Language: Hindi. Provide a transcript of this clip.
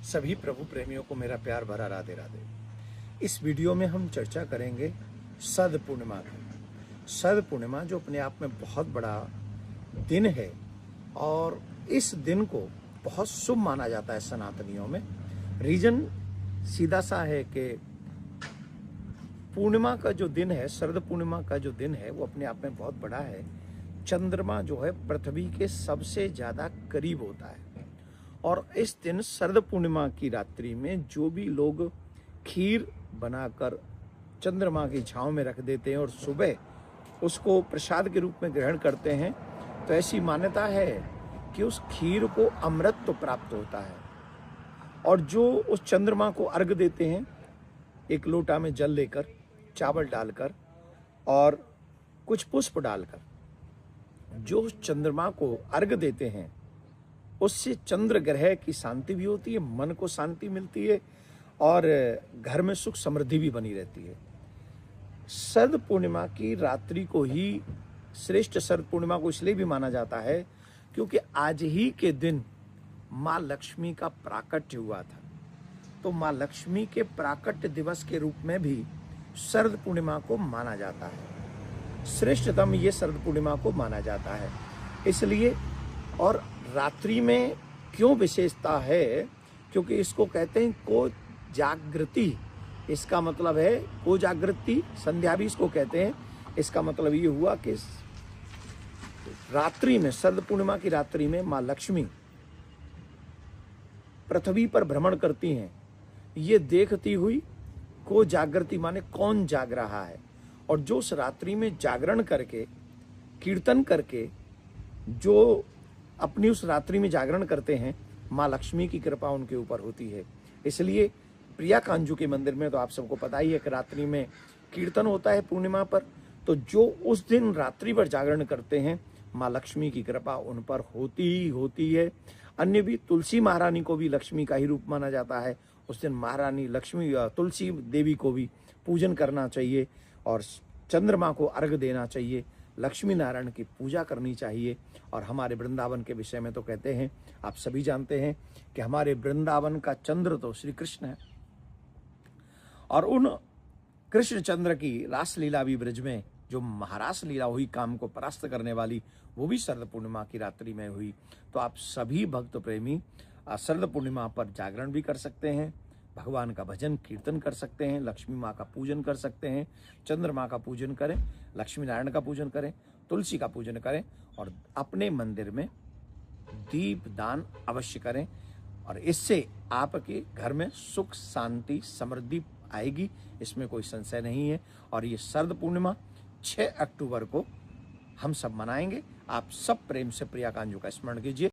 सभी प्रभु प्रेमियों को मेरा प्यार भरा राधे राधे। इस वीडियो में हम चर्चा करेंगे शरद पूर्णिमा की। शरद पूर्णिमा जो अपने आप में बहुत बड़ा दिन है और इस दिन को बहुत शुभ माना जाता है सनातनियों में। रीजन सीधा सा है कि पूर्णिमा का जो दिन है, शरद पूर्णिमा का जो दिन है वो अपने आप में बहुत बड़ा है। चंद्रमा जो है पृथ्वी के सबसे ज़्यादा करीब होता है और इस दिन शरद पूर्णिमा की रात्रि में जो भी लोग खीर बनाकर चंद्रमा की छांव में रख देते हैं और सुबह उसको प्रसाद के रूप में ग्रहण करते हैं, तो ऐसी मान्यता है कि उस खीर को अमृत तो प्राप्त होता है। और जो उस चंद्रमा को अर्घ देते हैं, एक लोटा में जल लेकर, चावल डालकर और कुछ पुष्प डालकर, जो उस चंद्रमा को अर्घ देते हैं, उससे चंद्र ग्रह की शांति भी होती है, मन को शांति मिलती है और घर में सुख समृद्धि भी बनी रहती है। शरद पूर्णिमा की रात्रि को ही श्रेष्ठ शरद पूर्णिमा को इसलिए भी माना जाता है क्योंकि आज ही के दिन माँ लक्ष्मी का प्राकट्य हुआ था। तो माँ लक्ष्मी के प्राकट्य दिवस के रूप में भी शरद पूर्णिमा को माना जाता है। श्रेष्ठतम ये शरद पूर्णिमा को माना जाता है इसलिए। और रात्रि में क्यों विशेषता है? क्योंकि इसको कहते हैं को जागृति। इसका मतलब है को जागृति, संध्या भी इसको कहते हैं। इसका मतलब ये हुआ कि रात्रि में, शरद पूर्णिमा की रात्रि में माँ लक्ष्मी पृथ्वी पर भ्रमण करती हैं। ये देखती हुई को जागृति माने कौन जाग रहा है, और जो उस रात्रि में जागरण करके, कीर्तन करके, जो अपनी उस रात्रि में जागरण करते हैं, माँ लक्ष्मी की कृपा उनके ऊपर होती है। इसलिए प्रिया कांजू के मंदिर में तो आप सबको पता ही है कि रात्रि में कीर्तन होता है पूर्णिमा पर। तो जो उस दिन रात्रि पर जागरण करते हैं, माँ लक्ष्मी की कृपा उन पर होती ही होती है। अन्य भी तुलसी महारानी को भी लक्ष्मी का ही रूप माना जाता है। उस दिन महारानी लक्ष्मी, तुलसी देवी को भी पूजन करना चाहिए और चंद्रमा को अर्घ देना चाहिए, लक्ष्मी नारायण की पूजा करनी चाहिए। और हमारे वृंदावन के विषय में तो कहते हैं, आप सभी जानते हैं कि हमारे वृंदावन का चंद्र तो श्री कृष्ण है और उन कृष्ण चंद्र की रासलीला भी ब्रज में जो महारास लीला हुई, काम को परास्त करने वाली, वो भी शरद पूर्णिमा की रात्रि में हुई। तो आप सभी भक्त प्रेमी शरद पूर्णिमा पर जागरण भी कर सकते हैं, भगवान का भजन कीर्तन कर सकते हैं, लक्ष्मी माँ का पूजन कर सकते हैं, चंद्रमा का पूजन करें, लक्ष्मी नारायण का पूजन करें, तुलसी का पूजन करें और अपने मंदिर में दीप दान अवश्य करें। और इससे आपके घर में सुख शांति समृद्धि आएगी, इसमें कोई संशय नहीं है। और ये शरद पूर्णिमा 6 अक्टूबर को हम सब मनाएंगे। आप सब प्रेम से प्रिया कांजू का स्मरण कीजिए।